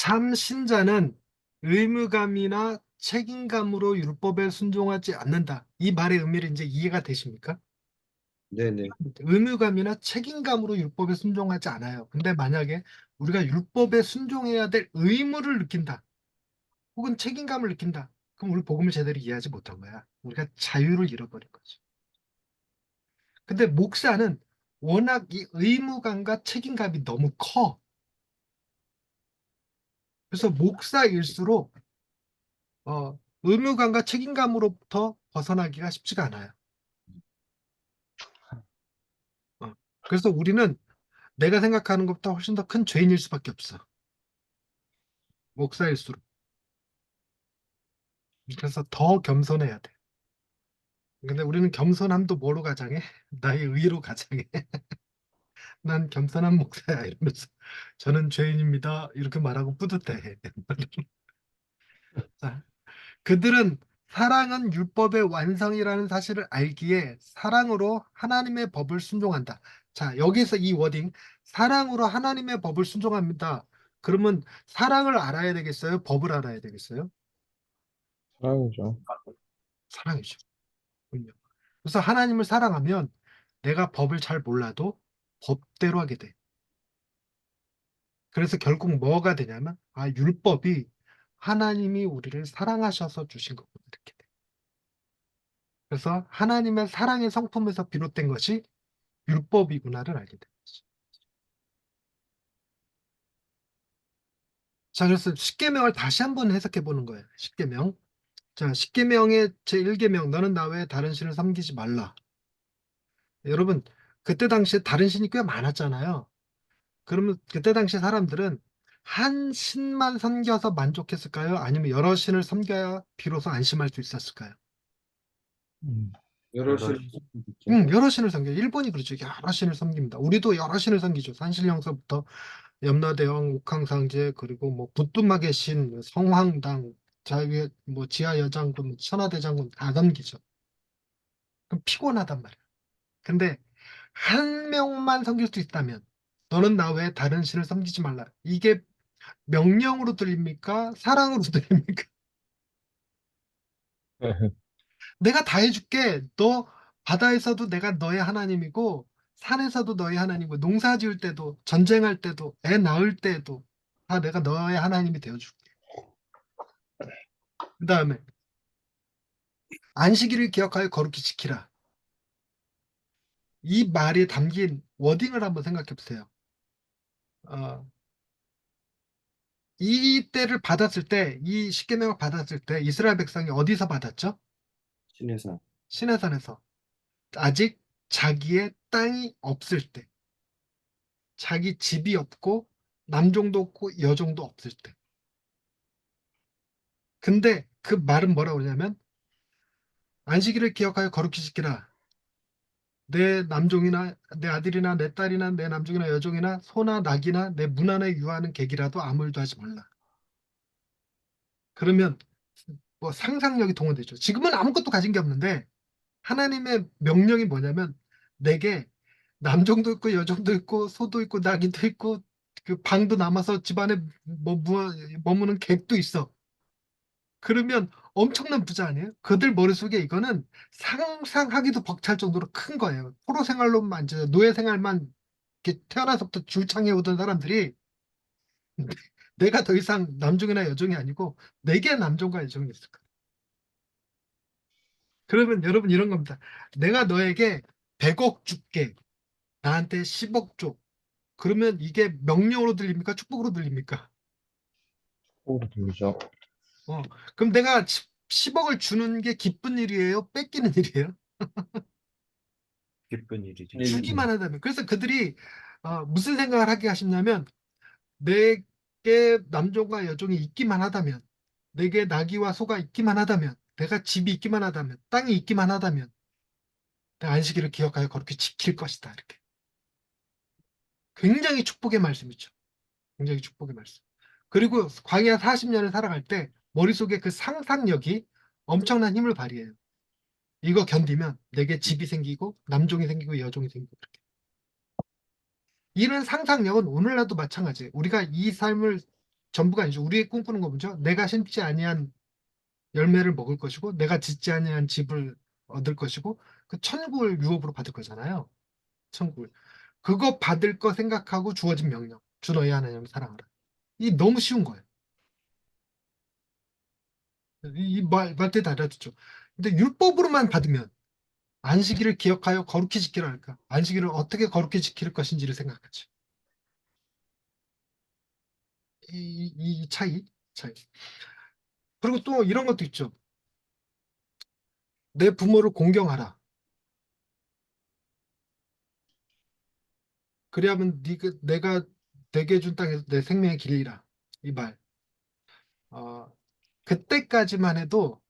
참 신자는 의무감이나 책임감으로 율법에 순종하지 않는다. 이 말의 의미를 이제 이해가 되십니까? 네네. 의무감이나 책임감으로 율법에 순종하지 않아요. 근데 만약에 우리가 율법에 순종해야 될 의무를 느낀다. 혹은 책임감을 느낀다. 그럼 우리 복음을 제대로 이해하지 못한 거야. 우리가 자유를 잃어버린 거죠. 근데 목사는 워낙 이 의무감과 책임감이 너무 커. 그래서 목사일수록 의무감과 책임감으로부터 벗어나기가 쉽지가 않아요. 어. 그래서 우리는 내가 생각하는 것보다 훨씬 더 큰 죄인일 수밖에 없어. 목사일수록. 그래서 더 겸손해야 돼. 근데 우리는 겸손함도 뭐로 가장해? 나의 의로 가장해. 난 겸손한 목사야 이러면서 저는 죄인입니다. 이렇게 말하고 뿌듯해. 자, 그들은 사랑은 율법의 완성이라는 사실을 알기에 사랑으로 하나님의 법을 순종한다. 자, 여기서 이 워딩, 사랑으로 하나님의 법을 순종합니다. 그러면 사랑을 알아야 되겠어요? 법을 알아야 되겠어요? 사랑이죠. 사랑이죠. 그럼요. 그래서 하나님을 사랑하면 내가 법을 잘 몰라도 법대로 하게 돼. 그래서 결국 뭐가 되냐면, 율법이 하나님이 우리를 사랑하셔서 주신 거구나, 이렇게 돼. 그래서 하나님의 사랑의 성품에서 비롯된 것이 율법이구나를 알게 되는 거죠. 자, 그래서 십계명을 다시 한번 해석해 보는 거예요. 십계명. 자, 십계명의 제1계명, 너는 나 외에 다른 신을 섬기지 말라. 여러분, 그때 당시에 다른 신이 꽤 많았잖아요. 그러면 그때 당시 사람들은 한 신만 섬겨서 만족했을까요? 아니면 여러 신을 섬겨야 비로소 안심할 수 있었을까요? 음. 여러 여러 신을 시- 믿죠. 여러 신을 섬겨요. 일본이 그렇죠. 여러 신을 섬깁니다. 우리도 여러 신을 섬기죠. 산신령서부터 염라대왕, 옥황상제, 그리고 뭐 부뚜막의 신, 성황당, 자유의 뭐 지하여장군, 천하대장군 다 섬기죠. 그럼 피곤하단 말이야. 근데 한 명만 섬길 수 있다면 너는 나 외에 다른 신을 섬기지 말라. 이게 명령으로 들립니까? 사랑으로 들립니까? 내가 다 해줄게. 너 바다에서도 내가 너의 하나님이고 산에서도 너의 하나님이고 농사 지을 때도 전쟁할 때도 애 낳을 때도 다 내가 너의 하나님이 되어줄게. 그 다음에 안식일을 기억하여 거룩히 지키라. 이 말에 담긴 워딩을 한번 생각해 보세요. 어, 이 때를 받았을 때, 이 십계명을 받았을 때 이스라엘 백성이 어디서 받았죠? 신해산. 시내산에서. 아직 자기의 땅이 없을 때, 자기 집이 없고 남종도 없고 여종도 없을 때. 근데 그 말은 뭐라고 그러냐면 안식일을 기억하여 거룩히 지키라. 내 남종이나 내 아들이나 내 딸이나 내 남종이나 여종이나 소나 낙이나 내 문 안에 유하는 객이라도 아무 일도 하지 말라. 그러면 뭐 상상력이 동원되죠. 지금은 아무것도 가진 게 없는데 하나님의 명령이 뭐냐면 내게 남종도 있고 여종도 있고 소도 있고 나귀도 있고 그 방도 남아서 집안에 머무는 객도 있어. 그러면 엄청난 부자 아니에요? 그들 머릿속에 이거는 상상하기도 벅찰 정도로 큰 거예요. 포로 생활로만 이제 노예 생활만 이렇게 태어나서부터 줄창해 오던 사람들이 내가 더 이상 남종이나 여종이 아니고 내게 남종과 여종이 있을 거야. 그러면 여러분 이런 겁니다. 내가 너에게 100억 줄게. 나한테 10억 줘. 그러면 이게 명령으로 들립니까? 축복으로 들립니까? 오로 들리죠. 어, 그럼 내가 10억을 주는 게 기쁜 일이에요? 뺏기는 일이에요? 기쁜 일이죠. 주기만 하다면. 그래서 그들이 무슨 생각을 하게 하시냐면 내게 남종과 여종이 있기만 하다면, 내게 나귀와 소가 있기만 하다면, 내가 집이 있기만 하다면, 땅이 있기만 하다면 내가 안식일을 기억하여 그렇게 지킬 것이다. 이렇게. 굉장히 축복의 말씀이죠. 굉장히 축복의 말씀. 그리고 광야 40년을 살아갈 때 머릿속에 그 상상력이 엄청난 힘을 발휘해요. 이거 견디면 내게 집이 생기고 남종이 생기고 여종이 생기고 그렇게. 이런 상상력은 오늘날도 마찬가지예요. 우리가 이 삶을 전부가 아니죠. 우리의 꿈꾸는 거 뭐죠? 내가 심지 아니한 열매를 먹을 것이고 내가 짓지 아니한 집을 얻을 것이고 그 천국을 유업으로 받을 거잖아요. 천국을. 그거 받을 거 생각하고 주어진 명령. 주 너희 하나님을 사랑하라. 이 너무 쉬운 거예요. 말때 다 알아듣죠. 근데 율법으로만 받으면 안식일을 기억하여 거룩히 지키라 할까? 안식일을 어떻게 거룩히 지킬 것인지를 생각하죠. 이 차이. 그리고 또 이런 것도 있죠. 내 부모를 공경하라. 그래야면 내가 내게 준 땅에서 내 생명의 길이라. 이 말. 어, 그때까지만 해도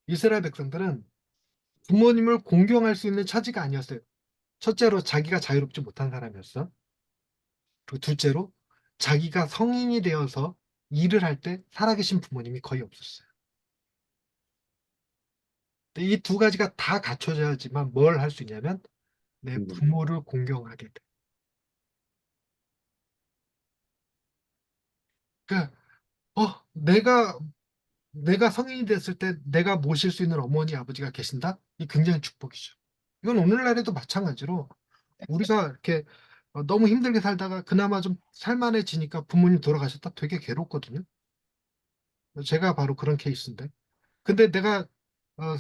이스라엘 백성들은 부모님을 공경할 수 있는 처지가 아니었어요. 첫째로 자기가 자유롭지 못한 사람이었어. 그리고 둘째로 자기가 성인이 되어서 일을 할 때 살아계신 부모님이 거의 없었어요. 이 두 가지가 다 갖춰져야지만 뭘 할 수 있냐면 내 음, 부모를 공경하게 돼. 그러니까 내가 성인이 됐을 때 내가 모실 수 있는 어머니 아버지가 계신다? 이 굉장히 축복이죠. 이건 오늘날에도 마찬가지로 우리가 이렇게 너무 힘들게 살다가 그나마 좀 살만해지니까 부모님 돌아가셨다 되게 괴롭거든요. 제가 바로 그런 케이스인데. 근데 내가 어,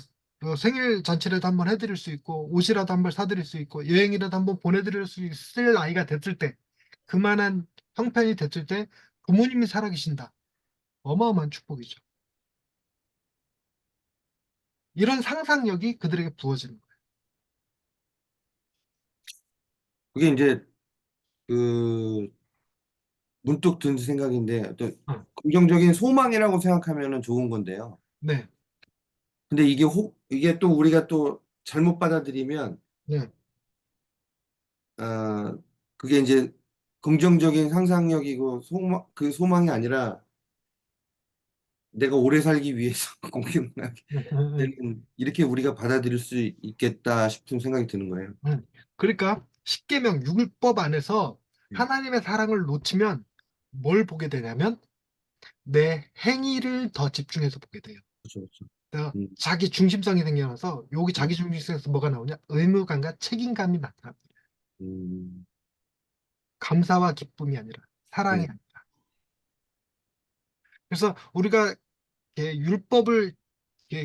생일 잔치라도 한번 해드릴 수 있고 옷이라도 한번 사드릴 수 있고 여행이라도 한번 보내드릴 수 있을 나이가 됐을 때 그만한 형편이 됐을 때 부모님이 살아계신다. 어마어마한 축복이죠. 이런 상상력이 그들에게 부어지는 그게 이제 그 문득 든 생각인데 또 거예요. 긍정적인 소망이라고 생각하면은 좋은 건데요. 네, 근데 이게 또 우리가 또 잘못 받아들이면 네. 아 그게 이제 긍정적인 상상력이고 그 소망이 아니라 내가 오래 살기 위해서 공경하게 음, 음, 음. 되는 이렇게 우리가 받아들일 수 있겠다 싶은 생각이 드는 거예요. 그러니까 십계명 율법 안에서 음, 하나님의 사랑을 놓치면 뭘 보게 되냐면 내 행위를 더 집중해서 보게 돼요. 그렇죠, 그렇죠. 그러니까 음, 자기 중심성이 생겨나서 여기 음, 자기 중심성에서 뭐가 나오냐? 의무감과 책임감이 나타납니다. 음, 감사와 기쁨이 아니라 사랑이 네, 아니라. 그래서 우리가 율법을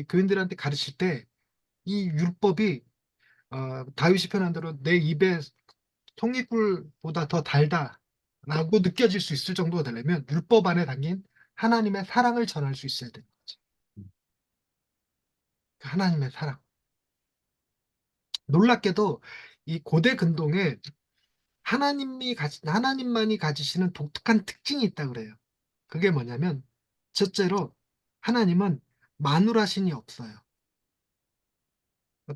교인들한테 가르칠 때 이 율법이 다윗이 표현한 대로 내 입에 송이꿀보다 더 달다라고 느껴질 수 있을 정도가 되려면 율법 안에 담긴 하나님의 사랑을 전할 수 있어야 되는 거지. 음, 그 하나님의 사랑. 놀랍게도 이 고대 근동에 하나님만이 가지시는 독특한 특징이 있다 그래요. 그게 뭐냐면 첫째로 하나님은 마누라신이 없어요.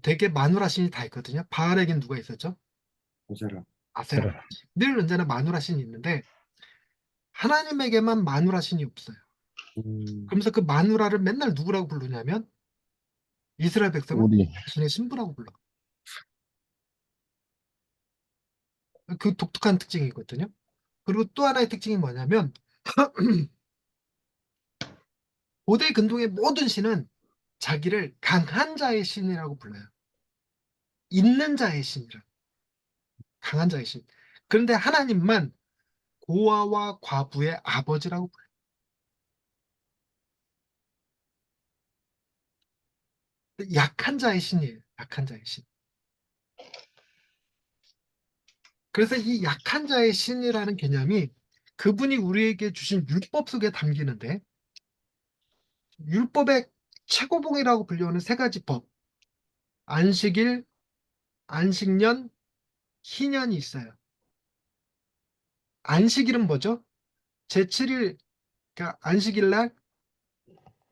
되게 마누라신이 다 있거든요. 바알에겐 누가 있었죠? 그 사람. 아세라. 늘 언제나 마누라신이 있는데 하나님에게만 마누라신이 없어요. 음, 그러면서 그 마누라를 맨날 누구라고 부르냐면 이스라엘 백성은 우리 자신의 신부라고 불러. 그 독특한 특징이거든요. 그리고 또 하나의 특징이 뭐냐면 고대 근동의 모든 신은 자기를 강한 자의 신이라고 불러요. 있는 자의 신이라. 강한 자의 신. 그런데 하나님만 고아와 과부의 아버지라고 불러요. 약한 자의 신이에요. 약한 자의 신. 그래서 이 약한 자의 신이라는 개념이 그분이 우리에게 주신 율법 속에 담기는데 율법의 최고봉이라고 불리우는 세 가지 법. 안식일, 안식년, 희년이 있어요. 안식일은 뭐죠? 제7일, 그러니까 안식일 날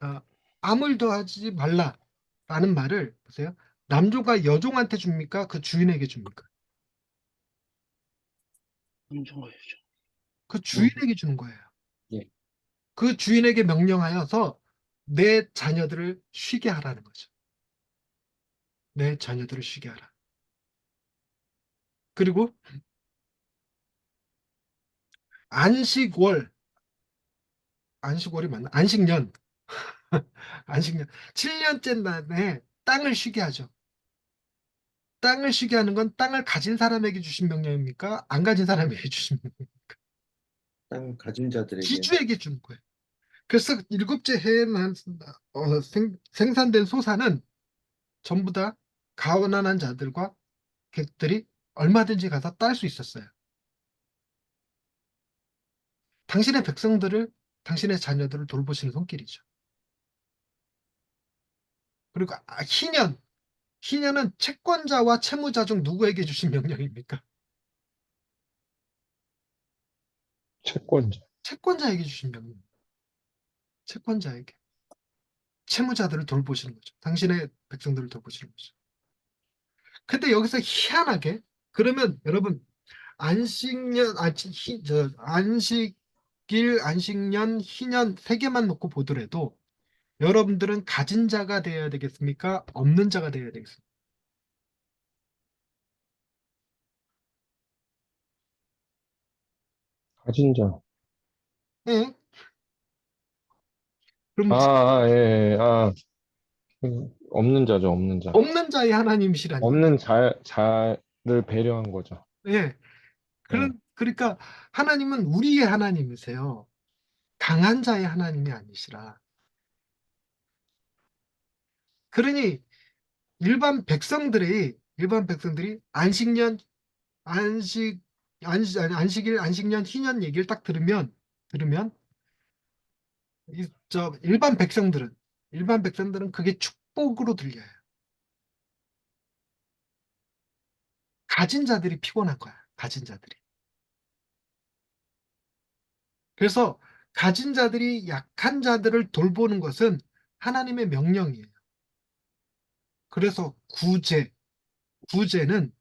어, 아무 일도 하지 말라라는 말을 보세요. 남조가 여종한테 줍니까? 그 주인에게 줍니까? 인정하죠. 그 음, 주인에게 주는 거예요. 예. 그 주인에게 명령하여서 내 자녀들을 쉬게 하라는 거죠. 내 자녀들을 쉬게 하라. 그리고 안식월, 안식월이 맞나? 안식년. 안식년. 7년째 날에 땅을 쉬게 하죠. 땅을 쉬게 하는 건 땅을 가진 사람에게 주신 명령입니까? 안 가진 사람에게 주신 명령? 땅 가진 자들에게. 기주에게 주는 거예요. 그래서 일곱째 해에 생산된 소사는 전부 다 가난한 자들과 객들이 얼마든지 가서 딸 수 있었어요. 당신의 백성들을, 당신의 자녀들을 돌보시는 손길이죠. 그리고 희년은 채권자와 채무자 중 누구에게 주신 명령입니까? 채권자. 채권자에게 주신 명령. 채권자에게. 채무자들을 돌보시는 거죠. 당신의 백성들을 돌보시는 거죠. 근데 여기서 희한하게, 그러면 여러분, 안식년, 안식일, 안식년, 희년 세 개만 놓고 보더라도 여러분들은 가진 자가 되어야 되겠습니까? 없는 자가 되어야 되겠습니까? 가진 자. 예? 그럼 예, 예. 없는 자죠, 없는 자. 없는 자의 하나님이시라니까. 없는 자를 배려한 거죠. 예. 예. 그러니까 하나님은 우리의 하나님이세요. 강한 자의 하나님이 아니시라. 그러니 일반 백성들이 안식 안식일 안식년 희년 얘기를 딱 들으면 일반 백성들은 그게 축복으로 들려요. 가진 자들이 피곤한 거야. 가진 자들이. 그래서 가진 자들이 약한 자들을 돌보는 것은 하나님의 명령이에요. 그래서 구제는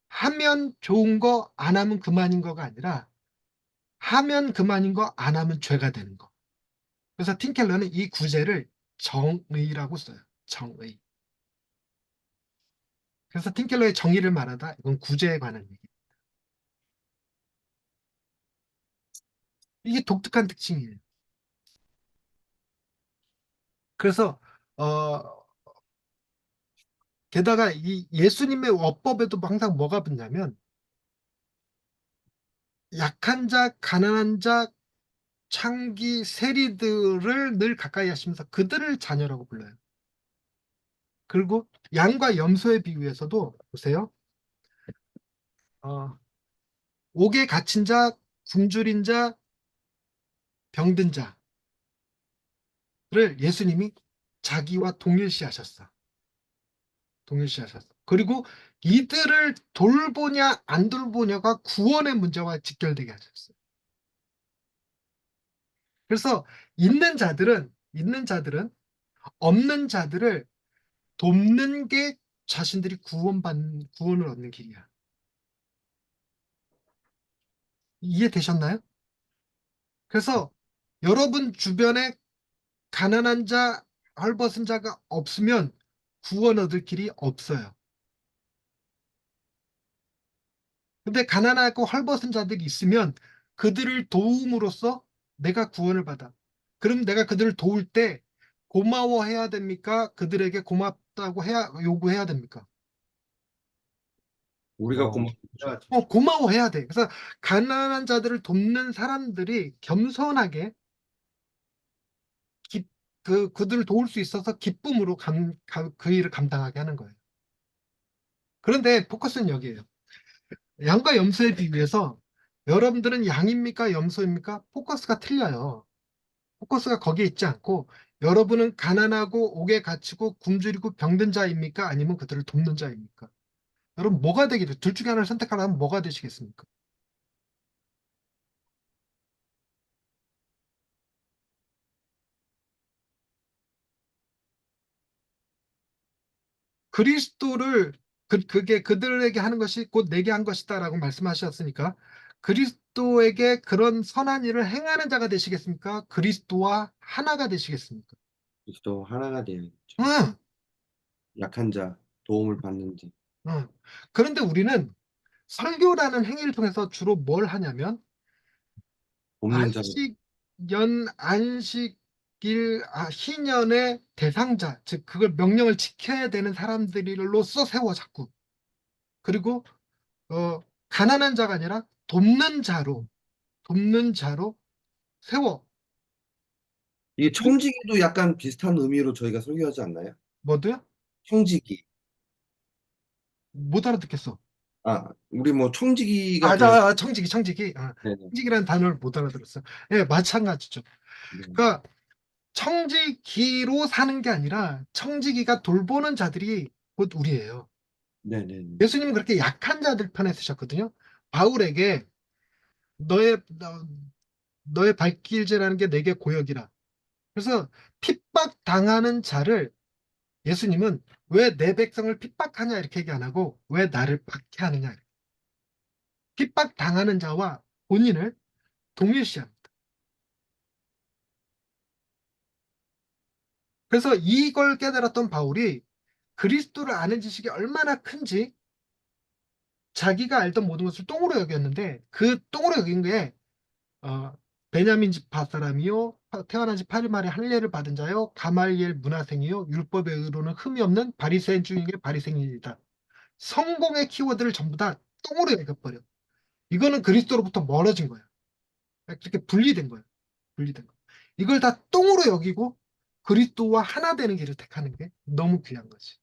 하면 좋은 거 안 하면 그만인 거가 아니라 하면 그만인 거 안 하면 죄가 되는 거. 그래서 틴켈러는 이 구제를 정의라고 써요. 정의. 그래서 틴켈러의 정의를 말하다 이건 구제에 관한 얘기. 이게 독특한 특징이에요. 그래서 어 게다가 이 예수님의 어법에도 항상 뭐가 붙냐면 약한 자, 가난한 자, 창기, 세리들을 늘 가까이 하시면서 그들을 자녀라고 불러요. 그리고 양과 염소의 비유에서도 보세요. 어, 옥에 갇힌 자, 굶주린 자, 병든 자를 예수님이 자기와 동일시하셨어. 동일시하셨어. 그리고 이들을 돌보냐 안 돌보냐가 구원의 문제와 직결되게 하셨어요. 그래서 있는 자들은 없는 자들을 돕는 게 자신들이 구원을 얻는 길이야. 이해되셨나요? 그래서 여러분 주변에 가난한 자, 헐벗은 자가 없으면 구원 얻을 길이 없어요. 근데 가난하고 헐벗은 자들이 있으면 그들을 도움으로써 내가 구원을 받아. 그럼 내가 그들을 도울 때 고마워해야 됩니까? 그들에게 고맙다고 요구해야 됩니까? 우리가 고마워해야지. 고마워해야 돼. 그래서 가난한 자들을 돕는 사람들이 겸손하게 그들을 도울 수 있어서 기쁨으로 그 일을 감당하게 하는 거예요. 그런데 포커스는 여기에요. 양과 염소에 비유해서 여러분들은 양입니까? 염소입니까? 포커스가 틀려요. 포커스가 거기에 있지 않고 여러분은 가난하고 옥에 갇히고 굶주리고 병든 자입니까? 아니면 그들을 돕는 자입니까? 여러분 뭐가 되기를 둘 중에 하나를 선택하라면 뭐가 되시겠습니까? 그리스도를 그게 그들에게 하는 것이 곧 내게 한 것이다라고 말씀하셨으니까 그리스도에게 그런 선한 일을 행하는 자가 되시겠습니까? 그리스도와 하나가 되시겠습니까? 그리스도 하나가 되어야죠. 응, 약한 자, 도움을 받는 자. 응. 그런데 우리는 설교라는 행위를 통해서 주로 뭘 하냐면 돕는 자. 안식 안식일 희년의 대상자, 즉 그걸 명령을 지켜야 되는 사람들로서 세워 자꾸. 그리고 가난한 자가 아니라 돕는 자로 세워. 이게 청지기도 약간 비슷한 의미로 저희가 설교하지 않나요? 뭐도요? 청지기. 못 알아듣겠어. 우리 뭐 청지기가 될, 청지기. 네네. 청지기라는 단어를 못 알아들었어. 예, 마찬가지죠. 네. 그러니까 청지기로 사는 게 아니라 청지기가 돌보는 자들이 곧 우리예요. 네네. 예수님은 그렇게 약한 자들 편에 쓰셨거든요. 바울에게 너의 발길질하는 게 내게 고역이라. 그래서 핍박당하는 자를 예수님은 왜 내 백성을 핍박하냐 이렇게 얘기 안 하고 왜 나를 박해하느냐. 핍박당하는 자와 본인을 동일시합니다. 그래서 이걸 깨달았던 바울이 그리스도를 아는 지식이 얼마나 큰지 자기가 알던 모든 것을 똥으로 여겼는데 그 똥으로 여긴 게 어, 베냐민 지파 사람이요 태어난 지 8일 만에 할례를 받은 자요 가말리엘 문화생이요 율법에 의로는 흠이 없는 바리새인 중에 바리새인이다. 성공의 키워드를 전부 다 똥으로 여겨버려. 이거는 그리스도로부터 멀어진 거야. 그렇게 분리된 거야. 분리된 거. 이걸 다 똥으로 여기고 그리스도와 하나 되는 길을 택하는 게 너무 귀한 거지.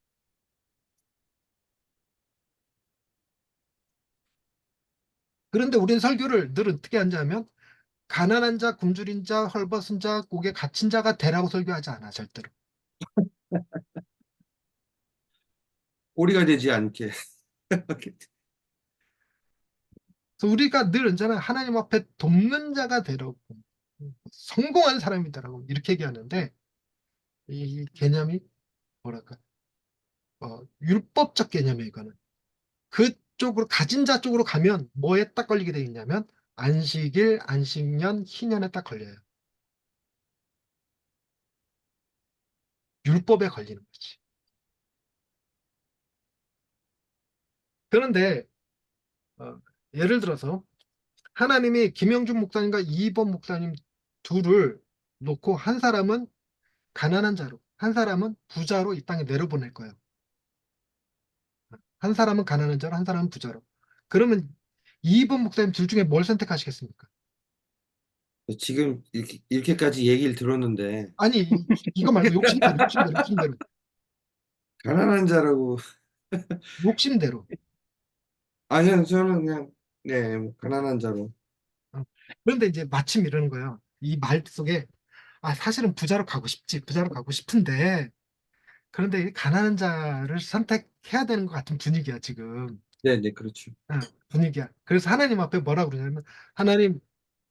그런데 우리는 설교를 늘 어떻게 하냐면 가난한 자, 굶주린 자, 헐벗은 자, 목에 갇힌 자가 되라고 설교하지 않아, 절대로. 꼬리가 되지 않게. 그래서 우리가 늘 언제나 하나님 앞에 돕는 자가 되라고, 성공한 사람이 되라고 이렇게 얘기하는데 이 개념이 뭐랄까, 율법적 개념이에요, 이거는. 그쪽으로, 가진 자 쪽으로 가면 뭐에 딱 걸리게 돼 있냐면 안식일, 안식년, 희년에 딱 걸려요. 율법에 걸리는 거지. 그런데 어, 예를 들어서 하나님이 김영준 목사님과 이번 목사님 둘을 놓고 한 사람은 가난한 자로, 한 사람은 부자로 이 땅에 내려보낼 거예요. 한 사람은 가난한 자로, 한 사람은 부자로. 그러면 이번 목사님 둘 중에 뭘 선택하시겠습니까? 지금 이렇게까지 얘기를 들었는데, 아니, 이거 말고 욕심대로. 가난한 자라고. 욕심대로. 아니요, 저는 그냥, 네, 뭐 가난한 자로. 어. 그런데 이제 마침 이러는 거예요. 이 말 속에, 사실은 부자로 가고 싶지, 부자로 가고 싶은데, 그런데 이 가난한 자를 선택해야 되는 것 같은 분위기야, 지금. 네네, 그렇죠. 분위기야. 그래서 하나님 앞에 뭐라 그러냐면, 하나님,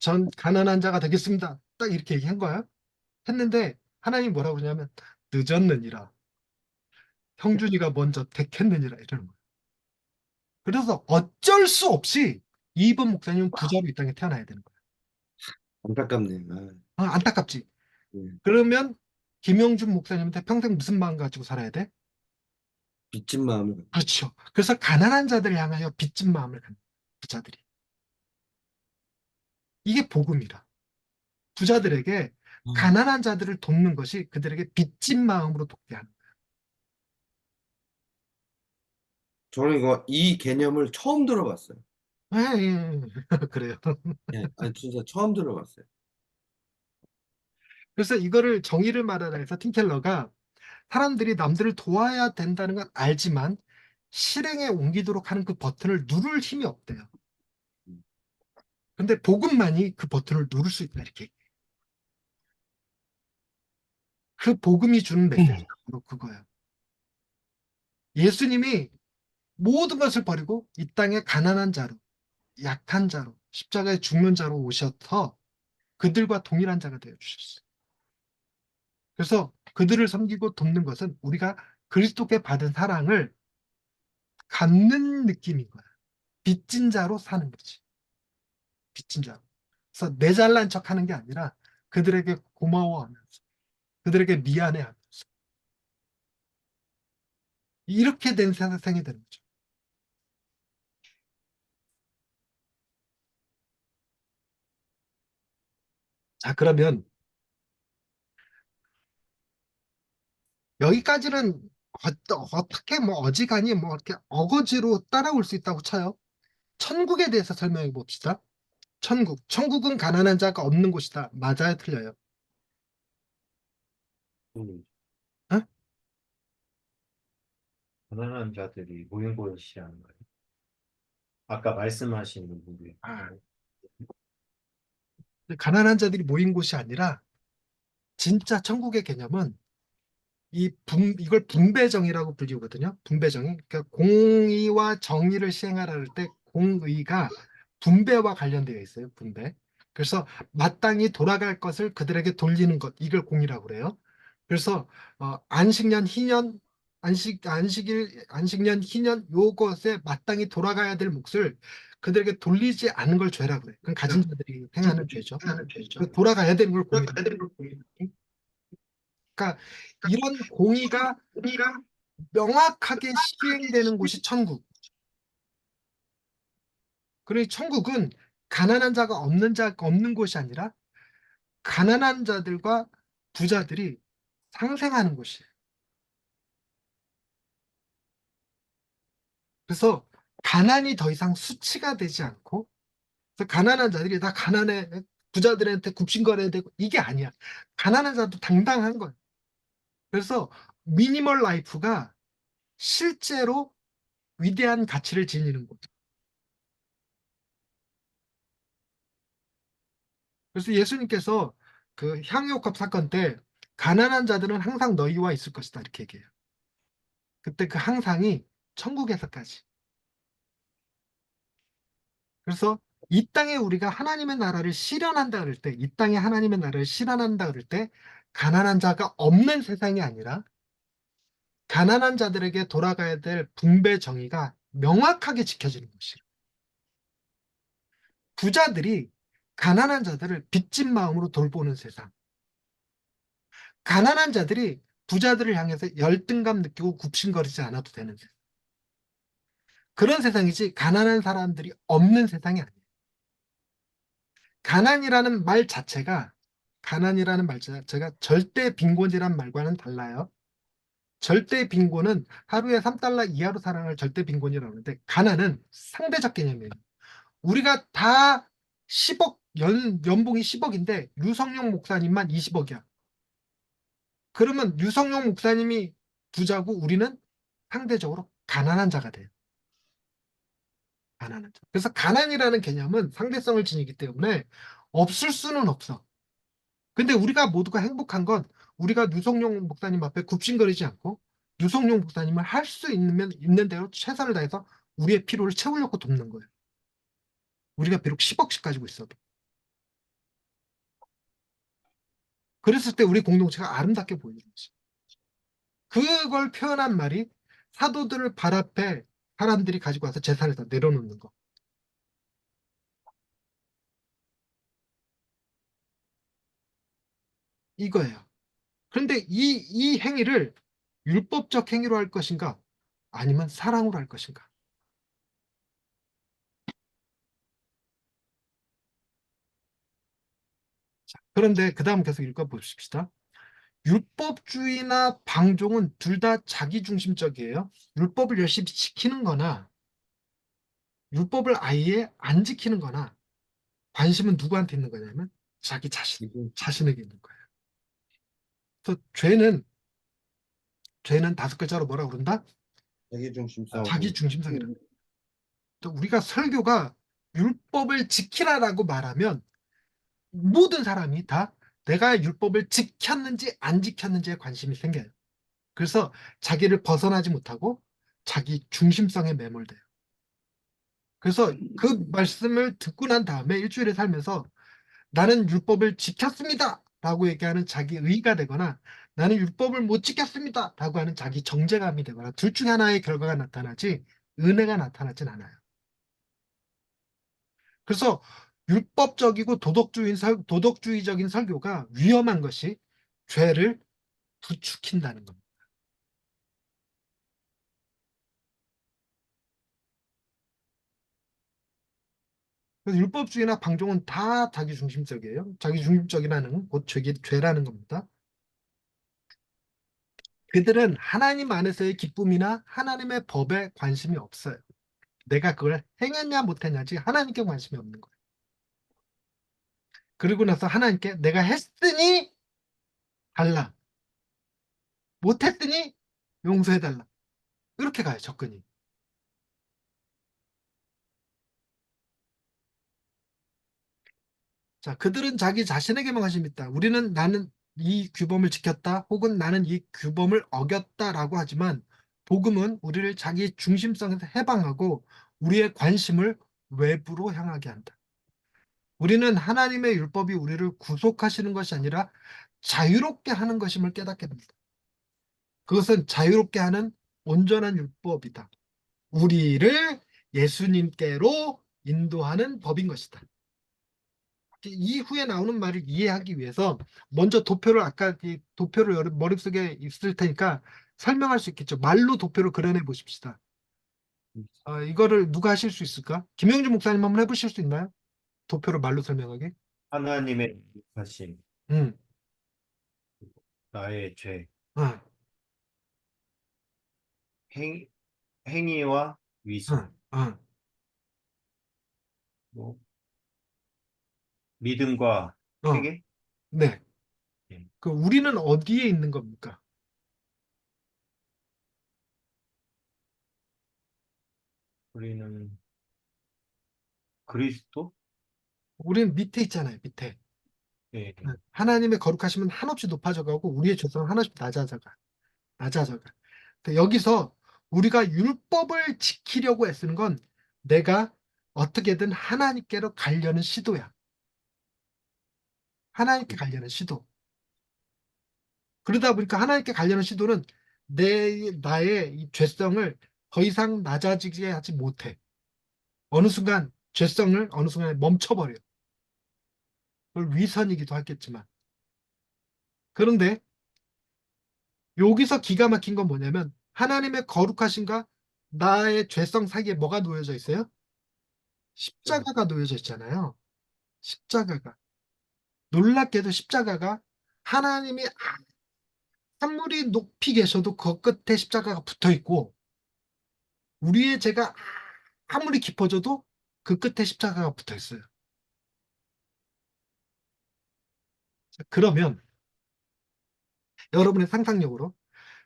전 가난한 자가 되겠습니다. 딱 이렇게 얘기한 거야. 했는데, 하나님 뭐라 그러냐면, 늦었느니라. 형준이가 먼저 택했느니라. 이러는 거야. 그래서 어쩔 수 없이 이번 목사님은 부자로 이 땅에 태어나야 되는 거야. 안타깝네요. 안타깝지. 네. 그러면 김영준 목사님한테 평생 무슨 마음 가지고 살아야 돼? 빚진 마음을 갖고. 그렇죠. 그래서 가난한 자들을 향하여 빚진 마음을 갖는 부자들이. 이게 복음이라. 부자들에게 아, 가난한 자들을 돕는 것이 그들에게 빚진 마음으로 돕게 하는 저는 이 개념을 처음 들어봤어요. 거예요. 그래요. 예, 진짜 처음 들어봤어요. 그래서 이거를 정의를 말하라 해서 팀켈러가 사람들이 남들을 도와야 된다는 건 알지만 실행에 옮기도록 하는 그 버튼을 누를 힘이 없대요. 근데 복음만이 그 버튼을 누를 수 있다 이렇게. 그 복음이 주는 메시지가 바로 그거예요. 예수님이 모든 것을 버리고 이 땅에 가난한 자로, 약한 자로, 십자가에 죽는 자로 오셔서 그들과 동일한 자가 되어 주셨어요. 그래서 그들을 섬기고 돕는 것은 우리가 그리스도께 받은 사랑을 갚는 느낌인 거야. 빚진 자로 사는 거지. 빚진 자로. 그래서 내 잘난 척 하는 게 아니라 그들에게 고마워하면서 그들에게 미안해하면서 이렇게 된 세상이 되는 거죠. 자, 그러면 여기까지는 어떻게 뭐 어지간히 뭐 이렇게 어거지로 따라올 수 있다고 쳐요. 천국에 대해서 설명해 봅시다. 천국. 천국은 가난한 자가 없는 곳이다. 맞아요, 틀려요? 음, 어? 가난한 자들이 모인 곳이라는 거예요. 아까 말씀하신 분들. 아, 가난한 자들이 모인 곳이 아니라 진짜 천국의 개념은 이걸 분배정의라고 불리거든요. 분배정의. 그러니까 공의와 정의를 시행하라 할 때 공의가 분배와 관련되어 있어요. 분배. 그래서 마땅히 돌아갈 것을 그들에게 돌리는 것, 이걸 공의라고 그래요. 그래서 안식년, 희년, 안식년, 희년 요것에 마땅히 돌아가야 될 몫을 그들에게 돌리지 않은 걸 죄라고 그래요. 그건 가진 자들이 행하는 죄죠. 그래서 돌아가야 되는 걸 공의라고 해요. 그러니까 이런 공의가 명확하게 시행되는 곳이 천국. 그러니 천국은 가난한 자가 없는 곳이 아니라 가난한 자들과 부자들이 상생하는 곳이에요. 그래서 가난이 더 이상 수치가 되지 않고, 그래서 가난한 자들이 나 가난해, 부자들한테 굽신거려야 되고, 이게 아니야. 가난한 자도 당당한 거예요. 그래서 미니멀 라이프가 실제로 위대한 가치를 지니는 거죠. 그래서 예수님께서 그 향유옥합 사건 때 가난한 자들은 항상 너희와 있을 것이다 이렇게 얘기해요. 그때 그 항상이 천국에서까지. 그래서 이 땅에 우리가 하나님의 나라를 실현한다 그럴 때, 이 땅에 하나님의 나라를 실현한다 그럴 때 가난한 자가 없는 세상이 아니라 가난한 자들에게 돌아가야 될 분배 정의가 명확하게 지켜지는 것이에요. 부자들이 가난한 자들을 빚진 마음으로 돌보는 세상. 가난한 자들이 부자들을 향해서 열등감 느끼고 굽신거리지 않아도 되는 세상. 그런 세상이지 가난한 사람들이 없는 세상이 아니에요. 가난이라는 말 자체가 가난이라는 말 자체가 절대 빈곤이란 말과는 달라요. 절대 빈곤은 하루에 3달러 이하로 살아갈 절대 빈곤이라고 하는데 가난은 상대적 개념이에요. 우리가 다 10억 연봉이 10억인데 유성룡 목사님만 20억이야. 그러면 유성룡 목사님이 부자고 우리는 상대적으로 가난한 자가 돼요. 가난한 자. 그래서 가난이라는 개념은 상대성을 지니기 때문에 없을 수는 없어. 근데 우리가 모두가 행복한 건 우리가 유성룡 목사님 앞에 굽신거리지 않고 유성룡 목사님을 할 수 있는 대로 최선을 다해서 우리의 필요를 채우려고 돕는 거예요. 우리가 비록 10억씩 가지고 있어도. 그랬을 때 우리 공동체가 아름답게 보이는 거지. 그걸 표현한 말이 사도들을 발 앞에 사람들이 가지고 와서 재산을 다 내려놓는 거. 이거예요. 그런데 이 행위를 율법적 행위로 할 것인가? 아니면 사랑으로 할 것인가? 자, 그런데 그 다음 계속 읽어보십시다. 율법주의나 방종은 둘 다 자기중심적이에요. 율법을 열심히 지키는 거나 율법을 아예 안 지키는 거나 관심은 누구한테 있는 거냐면 자기 자신에게 있는 거예요. 그래서 죄는 다섯 글자로 뭐라 그런다? 자기중심성. 자기중심성이라. 또 우리가 설교가 율법을 지키라라고 말하면 모든 사람이 다 내가 율법을 지켰는지 안 지켰는지에 관심이 생겨요. 그래서 자기를 벗어나지 못하고 자기 중심성에 매몰돼요. 그래서 그 말씀을 듣고 난 다음에 일주일에 살면서 나는 율법을 지켰습니다 라고 얘기하는 자기 의가 되거나 나는 율법을 못 지켰습니다 라고 하는 자기 정죄감이 되거나 둘 중에 하나의 결과가 나타나지 은혜가 나타나진 않아요. 그래서 율법적이고 도덕주의적인 설교가 위험한 것이 죄를 부추긴다는 겁니다. 그래서 율법주의나 방종은 다 자기중심적이에요. 자기중심적이라는 곧 죄라는 겁니다. 그들은 하나님 안에서의 기쁨이나 하나님의 법에 관심이 없어요. 내가 그걸 행했냐 못했냐지 하나님께 관심이 없는 거예요. 그리고 나서 하나님께 내가 했으니 달라. 못했으니 용서해달라. 이렇게 가요, 접근이. 자, 그들은 자기 자신에게만 관심이 있다. 우리는 나는 이 규범을 지켰다. 혹은 나는 이 규범을 어겼다라고 하지만 복음은 우리를 자기 중심성에서 해방하고 우리의 관심을 외부로 향하게 한다. 우리는 하나님의 율법이 우리를 구속하시는 것이 아니라 자유롭게 하는 것임을 깨닫게 됩니다. 그것은 자유롭게 하는 온전한 율법이다. 우리를 예수님께로 인도하는 법인 것이다. 이후에 나오는 말을 이해하기 위해서 먼저 도표를 아까 이 도표를 머릿속에 있을 테니까 설명할 수 있겠죠. 말로 도표를 그려내 보십시다. 이거를 누가 하실 수 있을까? 김영주 목사님 한번 해보실 수 있나요? 도표를 말로 설명하게. 하나님의 하심, 응, 나의 죄, 응, 행, 행위와 응, 위선, 응, 뭐 믿음과 어, 회개. 네. 예. 그 우리는 어디에 있는 겁니까? 우리는 그리스도. 우리는 밑에 있잖아요, 밑에. 예. 네. 하나님의 거룩하심은 한없이 높아져 가고 우리의 죄성은 한없이 낮아져가. 근데 여기서 우리가 율법을 지키려고 애쓰는 건 내가 어떻게든 하나님께로 가려는 시도야. 하나님께 가려는 시도. 그러다 보니까 하나님께 가려는 시도는 나의 이 죄성을 더 이상 낮아지게 하지 못해. 어느 순간 죄성을 어느 순간에 멈춰버려. 그걸 위선이기도 하겠지만. 그런데 여기서 기가 막힌 건 뭐냐면 하나님의 거룩하신가 나의 죄성 사이에 뭐가 놓여져 있어요? 십자가가 놓여져 있잖아요. 십자가가. 놀랍게도 십자가가 하나님이 아무리 높이 계셔도 그 끝에 십자가가 붙어 있고 우리의 죄가 아무리 깊어져도 그 끝에 십자가가 붙어 있어요. 자, 그러면 여러분의 상상력으로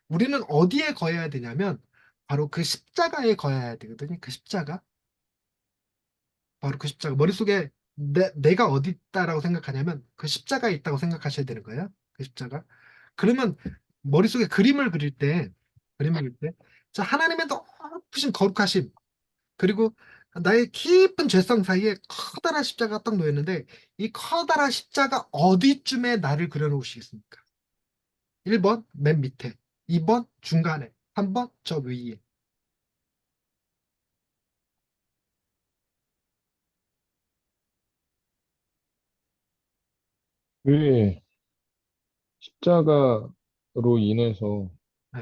우리는 어디에 거해야 되냐면 바로 그 십자가에 거해야 되거든요. 그 십자가. 바로 그 십자가. 머릿속에 내가 어디 있다라고 생각하냐면 그 십자가에 있다고 생각하셔야 되는 거예요. 그 십자가. 그러면 머릿속에 그림을 그릴 때, 자, 하나님의 높으신 거룩하심, 그리고 나의 깊은 죄성 사이에 커다란 십자가가 딱 놓였는데, 이 커다란 십자가 어디쯤에 나를 그려놓으시겠습니까? 1번, 맨 밑에. 2번, 중간에. 3번, 저 위에. 왜 십자가로 인해서 네,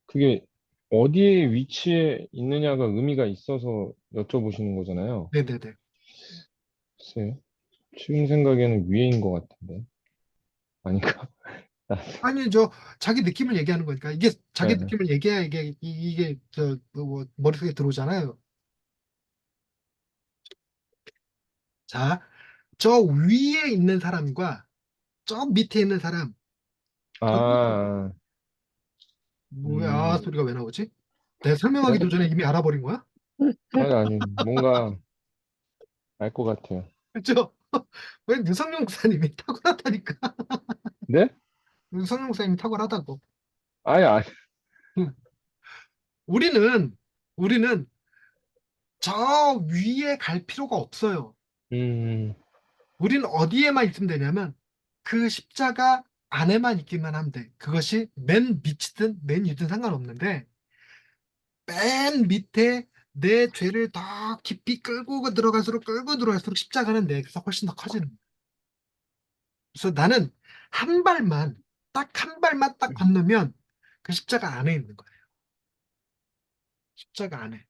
그게 어디에 위치해 있느냐가 의미가 있어서 여쭤보시는 거잖아요. 네네네. 글쎄요. 지금 생각에는 위에인 것 같은데. 아닌가? 아니, 자기 느낌을 얘기하는 거니까. 이게 자기 네. 느낌을 얘기해야 이게, 머릿속에 들어오잖아요. 자, 저 위에 있는 사람과 저 밑에 있는 사람, 아, 뭐야, 음, 소리가 왜 나오지? 내가 네? 설명하기도 전에 이미 알아버린 거야? 아니, 뭔가 알 것 같아요. 그죠? 왜 유성룡 목사님이 탁월하다니까. 네? 유성룡 목사님이 탁월하다고. 아니. 응. 우리는 저 위에 갈 필요가 없어요. 음, 우리는 어디에만 있으면 되냐면 그 십자가 안에만 있기만 하면 돼. 그것이 맨 밑이든 맨 위든 상관없는데 맨 밑에 내 죄를 더 깊이 끌고 들어갈수록 십자가는 내게서 훨씬 더 커지는 거야. 그래서 나는 한 발만 딱 한 발만 딱 건너면 그 십자가 안에 있는 거예요. 십자가 안에.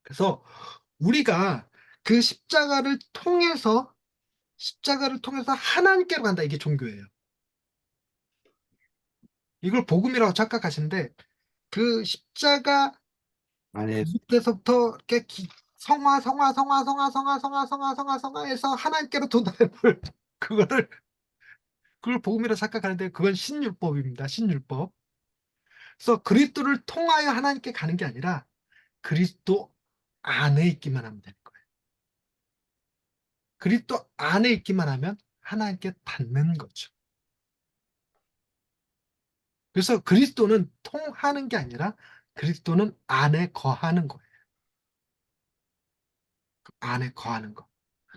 그래서 우리가 그 십자가를 통해서 하나님께로 간다. 이게 종교예요. 이걸 복음이라고 착각하시는데 그 십자가 안에 밑에서부터 이렇게 성화해서 하나님께로 도달을 그거를 그걸 복음이라고 착각하는데 그건 신율법입니다. 신율법. 그래서 그리스도를 통하여 하나님께 가는 게 아니라 그리스도 안에 있기만 하면 되는 거예요. 그리스도 안에 있기만 하면 하나님께 닿는 거죠. 그래서 그리스도는 통하는 게 아니라 그리스도는 안에 거하는 거예요. 안에 거하는 거.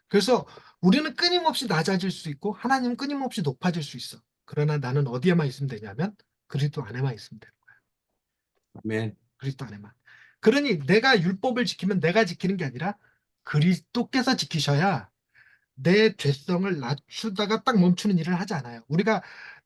그래서 우리는 끊임없이 낮아질 수 있고 하나님은 끊임없이 높아질 수 있어. 그러나 나는 어디에만 있으면 되냐면 그리스도 안에만 있으면 되는 거야. 아멘. 그리스도 안에만. 그러니 내가 율법을 지키면 내가 지키는 게 아니라 그리스도께서 지키셔야 내 죄성을 낮추다가 딱 멈추는 일을 하지 않아요.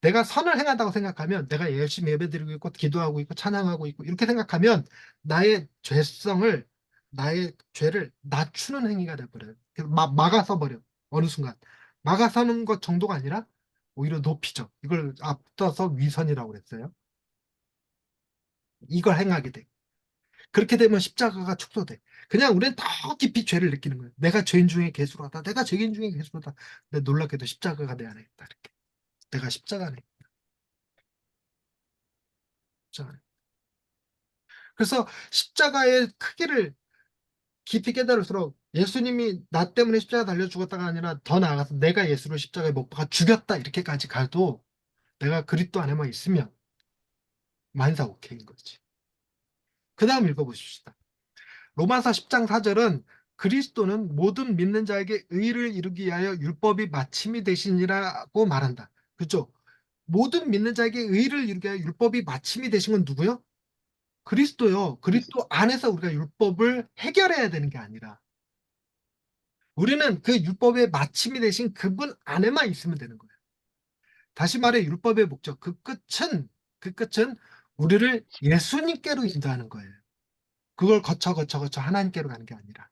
내가 선을 행한다고 생각하면 내가 열심히 예배드리고 있고 기도하고 있고 찬양하고 있고 이렇게 생각하면 나의 죄성을 나의 죄를 낮추는 행위가 돼버려요. 그래서 막아서 버려. 어느 순간 막아서는 것 정도가 아니라 오히려 높이죠. 이걸 앞서서 위선이라고 그랬어요. 이걸 행하게 돼. 그렇게 되면 십자가가 축소돼. 그냥 우리는 더 깊이 죄를 느끼는 거예요. 내가 죄인 중에 괴수로다. 내가 죄인 중에 괴수로다. 근데 놀랍게도 십자가가 내 안에 있다. 이렇게. 내가 십자가 안에 있다. 십자가 안에. 그래서 십자가의 크기를 깊이 깨달을수록 예수님이 나 때문에 십자가 달려 죽었다가 아니라 더 나아가서 내가 예수를 십자가에 못 박아 죽였다. 이렇게까지 가도 내가 그리스도 안에만 있으면 만사오케이인 거지. 그 다음 읽어보십시다. 로마서 10장 4절은 그리스도는 모든 믿는 자에게 의를 이루기 위하여 율법이 마침이 되시니라고 말한다. 그렇죠? 모든 믿는 자에게 의를 이루기 위하여 율법이 마침이 되신 건 누구요? 그리스도요. 그리스도 안에서 우리가 율법을 해결해야 되는 게 아니라 우리는 그 율법의 마침이 되신 그분 안에만 있으면 되는 거예요. 다시 말해 율법의 목적, 그 끝은 우리를 예수님께로 인도하는 거예요. 그걸 거쳐 하나님께로 가는 게 아니라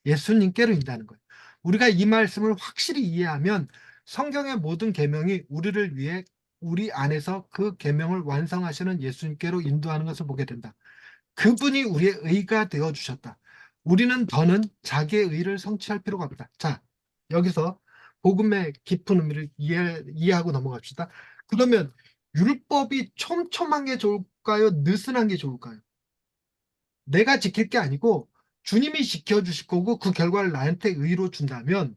예수님께로 인도하는 거예요. 우리가 이 말씀을 확실히 이해하면 성경의 모든 계명이 우리를 위해 우리 안에서 그 계명을 완성하시는 예수님께로 인도하는 것을 보게 된다. 그분이 우리의 의가 되어 주셨다. 우리는 더는 자기의 의를 성취할 필요가 없다. 자, 여기서 복음의 깊은 의미를 이해하고 넘어갑시다. 그러면 율법이 촘촘한 게 좋을까요? 느슨한 게 좋을까요? 내가 지킬 게 아니고 주님이 지켜주실 거고 그 결과를 나한테 의로 준다면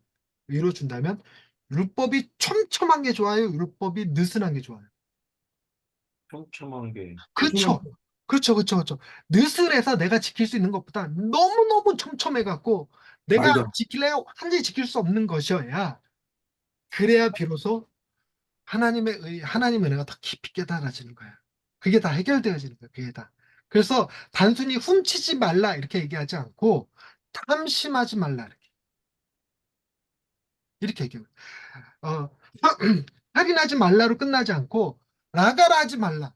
율법이 촘촘한 게 좋아요? 율법이 느슨한 게 좋아요? 촘촘한 게 그렇죠. 그렇죠. 느슨해서 내가 지킬 수 있는 것보다 너무너무 촘촘해갖고 내가 말도 지킬래야 완전히 지킬 수 없는 것이어야 그래야 비로소 하나님의 은혜가 더 깊이 깨달아지는 거야. 그게 다 해결되어지는 거야. 그게 다. 그래서 단순히 훔치지 말라 이렇게 얘기하지 않고 탐심하지 말라 이렇게 얘기해요. 어, 살인하지 말라로 끝나지 않고 나가라 하지 말라.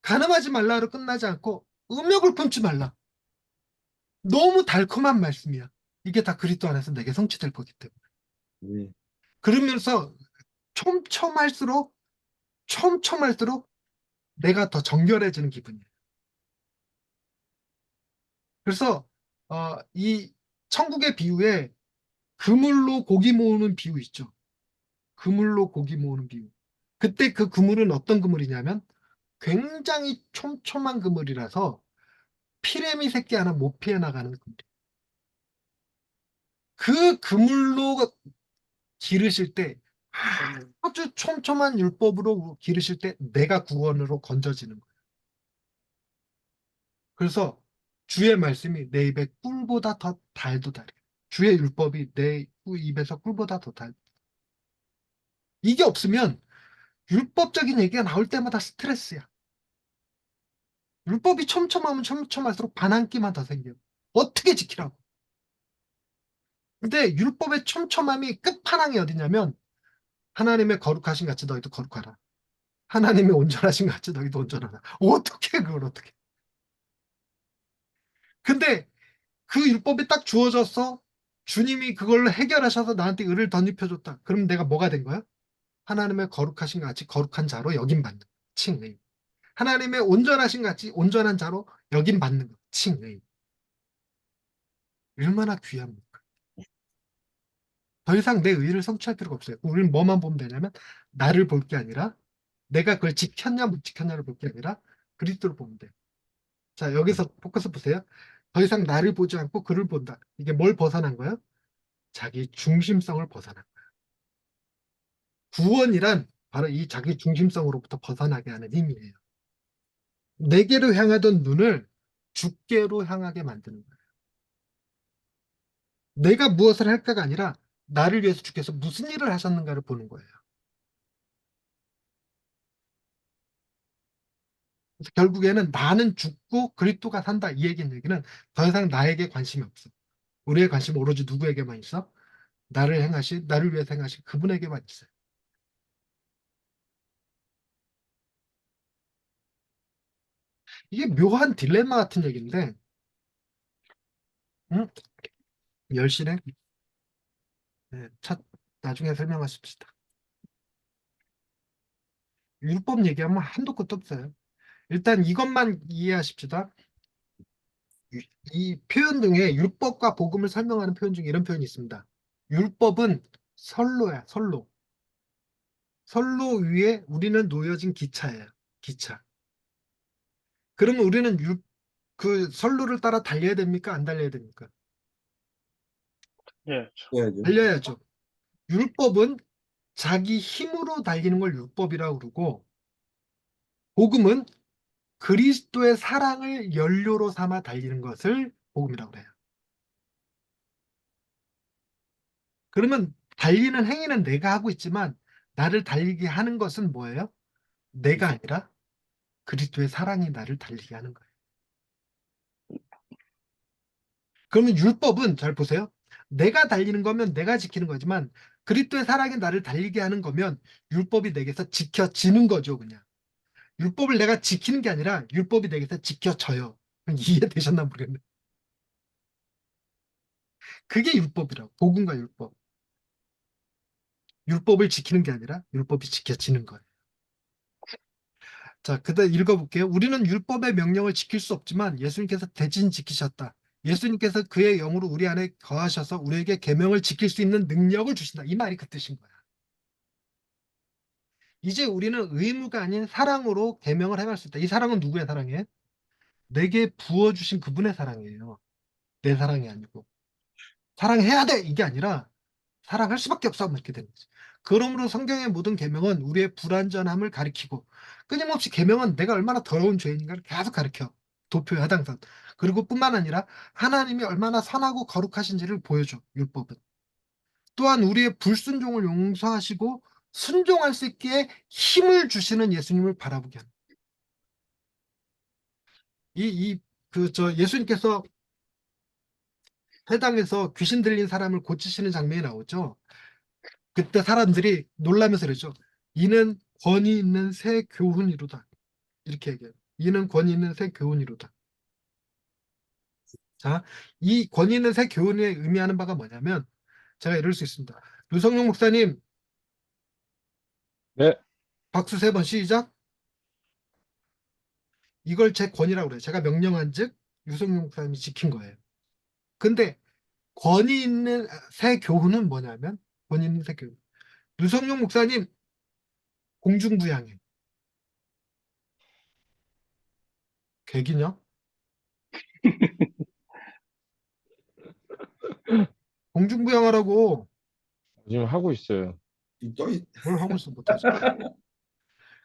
간음하지 말라로 끝나지 않고 음욕을 품지 말라. 너무 달콤한 말씀이야. 이게 다 그리스도 안에서 내게 성취될 거기 때문에. 네. 그러면서 촘촘할수록 촘촘할수록 내가 더 정결해지는 기분이에요. 그래서 이 천국의 비유에 그물로 고기 모으는 비유 있죠. 그물로 고기 모으는 비유. 그때 그 그물은 어떤 그물이냐면 굉장히 촘촘한 그물이라서 피레미 새끼 하나 못 피해 나가는 그물. 그 그물로 기르실 때 아주 촘촘한 율법으로 기르실 때 내가 구원으로 건져지는 거예요. 그래서 주의 말씀이 내 입에 꿀보다 더 달도 달아요. 주의 율법이 내 입에서 꿀보다 더 달. 이게 없으면 율법적인 얘기가 나올 때마다 스트레스야. 율법이 촘촘하면 촘촘할수록 반항기만 더 생겨요. 어떻게 지키라고. 근데 율법의 촘촘함이 끝판왕이 어디냐면 하나님의 거룩하신 같이 너희도 거룩하라. 하나님의 온전하신 같이 너희도 온전하라. 어떻게 그걸 어떻게. 근데 그 율법이 딱 주어졌어. 주님이 그걸로 해결하셔서 나한테 의를 덧입혀줬다. 그럼 내가 뭐가 된 거야? 하나님의 거룩하신 같이 거룩한 자로 여김받는 거. 칭의. 하나님의 온전하신 같이 온전한 자로 여김받는 거. 칭의. 얼마나 귀합니까? 더 이상 내 의를 성취할 필요가 없어요. 우리는 뭐만 보면 되냐면 나를 볼 게 아니라 내가 그걸 지켰냐 못 지켰냐를 볼 게 아니라 그리스도를 보면 돼. 자, 여기서 포커스 보세요. 더 이상 나를 보지 않고 그를 본다. 이게 뭘 벗어난 거예요? 자기 중심성을 벗어난 거예요. 구원이란 바로 이 자기 중심성으로부터 벗어나게 하는 힘이에요. 내게로 향하던 눈을 주께로 향하게 만드는 거예요. 내가 무엇을 할까가 아니라 나를 위해서 주께서 무슨 일을 하셨는가를 보는 거예요. 그래서 결국에는 나는 죽고 그리스도가 산다 이 얘기는 더 이상 나에게 관심이 없어. 우리의 관심은 오로지 누구에게만 있어? 나를 위해서 행하신 그분에게만 있어요. 이게 묘한 딜레마 같은 얘기인데, 응? 열실해? 네, 나중에 설명하십시다. 율법 얘기하면 한도 끝도 없어요. 일단 이것만 이해하십시다. 이 표현 중에 율법과 복음을 설명하는 표현 중에 이런 표현이 있습니다. 율법은 선로야, 선로. 선로 위에 우리는 놓여진 기차예요. 기차. 그러면 우리는 그 선로를 따라 달려야 됩니까? 안 달려야 됩니까? 예. 해야죠. 달려야죠. 율법은 자기 힘으로 달리는 걸 율법이라고 그러고, 복음은 그리스도의 사랑을 연료로 삼아 달리는 것을 복음이라고 해요. 그러면 달리는 행위는 내가 하고 있지만 나를 달리게 하는 것은 뭐예요? 내가 아니라 그리스도의 사랑이 나를 달리게 하는 거예요. 그러면 율법은 잘 보세요. 내가 달리는 거면 내가 지키는 거지만 그리스도의 사랑이 나를 달리게 하는 거면 율법이 내게서 지켜지는 거죠, 그냥. 율법을 내가 지키는 게 아니라 율법이 내게서 지켜져요. 이해되셨나 모르겠네. 그게 율법이라고. 복음과 율법. 율법을 지키는 게 아니라 율법이 지켜지는 거예요. 자, 그다음 읽어볼게요. 우리는 율법의 명령을 지킬 수 없지만 예수님께서 대신 지키셨다. 예수님께서 그의 영으로 우리 안에 거하셔서 우리에게 계명을 지킬 수 있는 능력을 주신다. 이 말이 그 뜻인 거야. 이제 우리는 의무가 아닌 사랑으로 계명을 행할 수 있다. 이 사랑은 누구의 사랑이에요? 내게 부어주신 그분의 사랑이에요. 내 사랑이 아니고. 사랑해야 돼! 이게 아니라 사랑할 수밖에 없어. 뭐 이렇게 되는 거지. 그러므로 성경의 모든 계명은 우리의 불완전함을 가리키고 끊임없이 계명은 내가 얼마나 더러운 죄인인가를 계속 가리켜. 도표야 항상. 그리고 뿐만 아니라 하나님이 얼마나 선하고 거룩하신지를 보여줘. 율법은. 또한 우리의 불순종을 용서하시고 순종할 수 있기에 힘을 주시는 예수님을 바라보게 합니다. 예수님께서 회당에서 귀신 들린 사람을 고치시는 장면이 나오죠. 그때 사람들이 놀라면서 그러죠. 이는 권위 있는 새 교훈이로다. 이렇게 얘기해요. 이는 권위 있는 새 교훈이로다. 자, 이 권위 있는 새 교훈이 의미하는 바가 뭐냐면 제가 이럴 수 있습니다. 유성용 목사님, 네, 박수 3번 시작. 이걸 제 권위라고 그래요. 제가 명령한 즉 유성용 목사님이 지킨 거예요. 근데 권위 있는 새 교훈은 뭐냐면 권위 있는 새 교훈. 유성용 목사님 공중부양해. 계기냐? 공중부양하라고. 지금 하고 있어요. 뭘 하고 있어 못하지.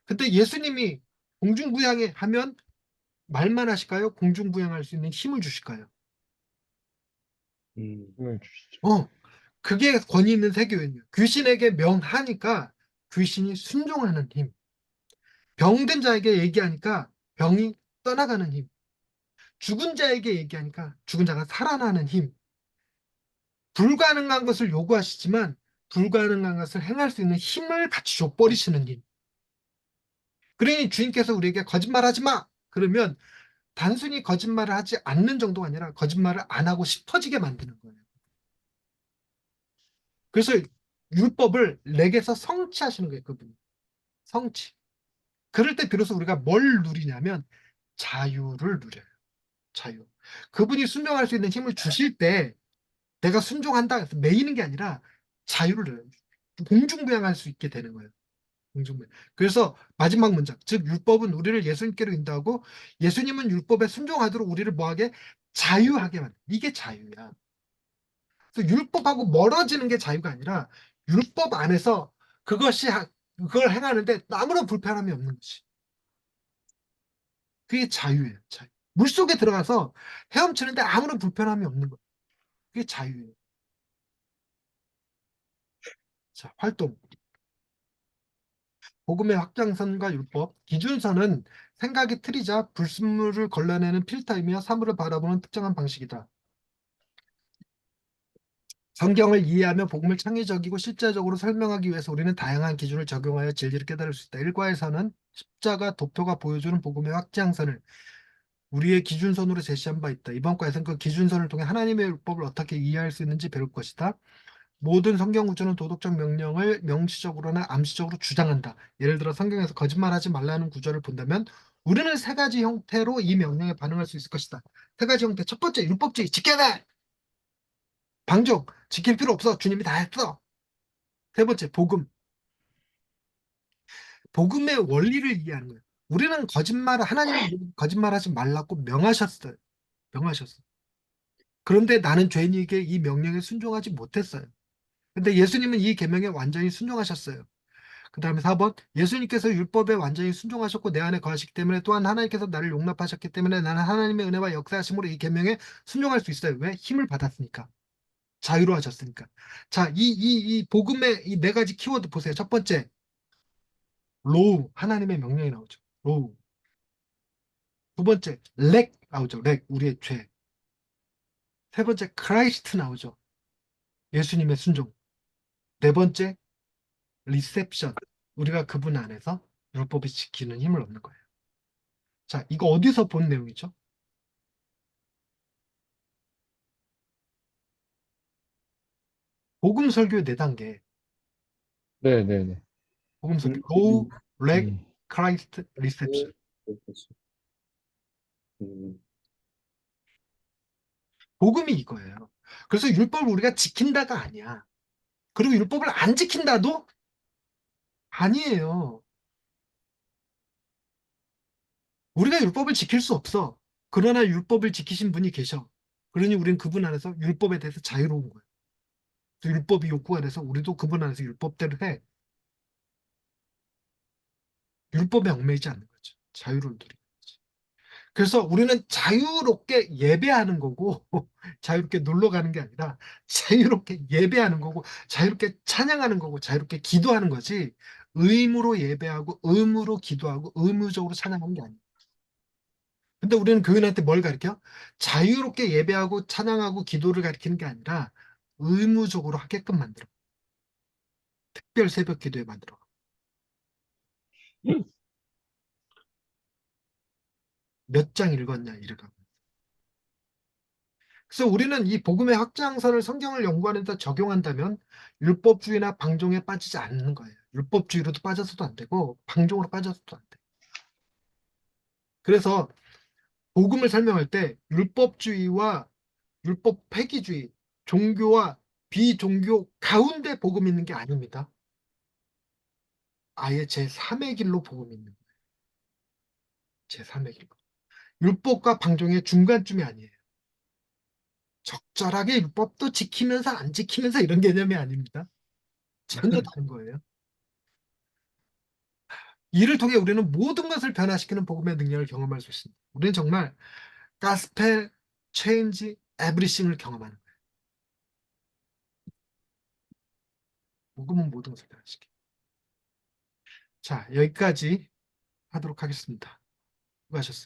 근데 예수님이 공중부양해 하면 말만 하실까요? 공중부양할 수 있는 힘을 주실까요? 힘을 주시죠. 그게 권위 있는 세계예요. 귀신에게 명하니까 귀신이 순종하는 힘. 병든 자에게 얘기하니까 병이 떠나가는 힘. 죽은 자에게 얘기하니까 죽은 자가 살아나는 힘. 불가능한 것을 요구하시지만 불가능한 것을 행할 수 있는 힘을 같이 줘버리시는 힘. 그러니 주님께서 우리에게 거짓말하지 마! 그러면 단순히 거짓말을 하지 않는 정도가 아니라 거짓말을 안 하고 싶어지게 만드는 거예요. 그래서 율법을 내게서 성취하시는 거예요, 그분이. 성취. 그럴 때 비로소 우리가 뭘 누리냐면 자유를 누려요. 자유. 그분이 순종할 수 있는 힘을 주실 때 내가 순종한다 해서 매이는 게 아니라 자유를 누려요. 공중부양할 수 있게 되는 거예요. 공중부양. 그래서 마지막 문장, 즉 율법은 우리를 예수님께로 인도하고 예수님은 율법에 순종하도록 우리를 뭐하게? 자유하게 만든. 이게 자유야. 그래서 율법하고 멀어지는 게 자유가 아니라 율법 안에서 그걸 행하는데 아무런 불편함이 없는 것이. 그게 자유예요. 자유. 물속에 들어가서 헤엄치는데 아무런 불편함이 없는 거예요. 그게 자유예요. 자, 활동. 복음의 확장선과 율법. 기준선은 생각의 틀이자 불순물을 걸러내는 필터이며 사물을 바라보는 특정한 방식이다. 성경을 이해하며 복음을 창의적이고 실제적으로 설명하기 위해서 우리는 다양한 기준을 적용하여 진리를 깨달을 수 있다. 일과에서는 십자가 도표가 보여주는 복음의 확장선을 우리의 기준선으로 제시한 바 있다. 이번 과에서는 그 기준선을 통해 하나님의 율법을 어떻게 이해할 수 있는지 배울 것이다. 모든 성경 구조는 도덕적 명령을 명시적으로나 암시적으로 주장한다. 예를 들어 성경에서 거짓말하지 말라는 구절을 본다면 우리는 세 가지 형태로 이 명령에 반응할 수 있을 것이다. 세 가지 형태. 첫 번째, 율법주의. 지켜야 돼! 방종. 지킬 필요 없어. 주님이 다 했어. 세 번째, 복음. 복음의 원리를 이해하는 거예요. 우리는 하나님이 거짓말하지 말라고 명하셨어요. 명하셨어요. 그런데 나는 죄인에게 이 명령에 순종하지 못했어요. 근데 예수님은 이 계명에 완전히 순종하셨어요. 그 다음에 4번, 예수님께서 율법에 완전히 순종하셨고 내 안에 거하시기 때문에 또한 하나님께서 나를 용납하셨기 때문에 나는 하나님의 은혜와 역사하심으로 이 계명에 순종할 수 있어요. 왜? 힘을 받았으니까. 자유로 하셨으니까. 자, 이 복음의 이 네 가지 키워드 보세요. 첫 번째, 로우. 하나님의 명령이 나오죠. 로우. 두 번째, 렉 나오죠. 렉. 우리의 죄. 세 번째, 크라이스트 나오죠. 예수님의 순종. 네 번째, 리셉션. 우리가 그분 안에서 율법을 지키는 힘을 얻는 거예요. 자, 이거 어디서 본 내용이죠? 복음 설교 4단계. 네네네. 복음 설교. 음, 로우, 렉, 음. 크라이스트, 리셉션. 음, 복음이 이거예요. 그래서 율법을 우리가 지킨다가 아니야. 그리고 율법을 안 지킨다도 아니에요. 우리가 율법을 지킬 수 없어. 그러나 율법을 지키신 분이 계셔. 그러니 우리는 그분 안에서 율법에 대해서 자유로운 거예요. 그래서 율법이 욕구가 돼서 우리도 그분 안에서 율법대로 해. 율법에 얽매이지 않는 거죠. 자유를 누리는 거지. 그래서 우리는 자유롭게 예배하는 거고 자유롭게 놀러 가는 게 아니라 자유롭게 예배하는 거고 자유롭게 찬양하는 거고 자유롭게 기도하는 거지 의무로 예배하고 의무로 기도하고 의무적으로 찬양하는 게 아니에요. 근데 우리는 교인한테 뭘 가르쳐? 자유롭게 예배하고 찬양하고 기도를 가르치는 게 아니라 의무적으로 하게끔 만들어. 특별 새벽 기도에 만들어. 몇 장 읽었냐 이래가. 그래서 우리는 이 복음의 확장선을 성경을 연구하는 데 적용한다면 율법주의나 방종에 빠지지 않는 거예요. 율법주의로도 빠져서도 안 되고 방종으로 빠져서도 안 돼. 그래서 복음을 설명할 때 율법주의와 율법 폐기주의, 종교와 비종교 가운데 복음이 있는 게 아닙니다. 아예 제3의 길로 복음이 있는 거예요. 제3의 길로. 율법과 방종의 중간쯤이 아니에요. 적절하게 율법도 지키면서 안 지키면서 이런 개념이 아닙니다. 전혀 다른 거예요. 이를 통해 우리는 모든 것을 변화시키는 복음의 능력을 경험할 수 있습니다. 우리는 정말 가스펠 체인지 에브리싱을 경험하는 거예요. 복음은 모든 것을 변화시켜. 자, 여기까지 하도록 하겠습니다. 수고하셨습니다.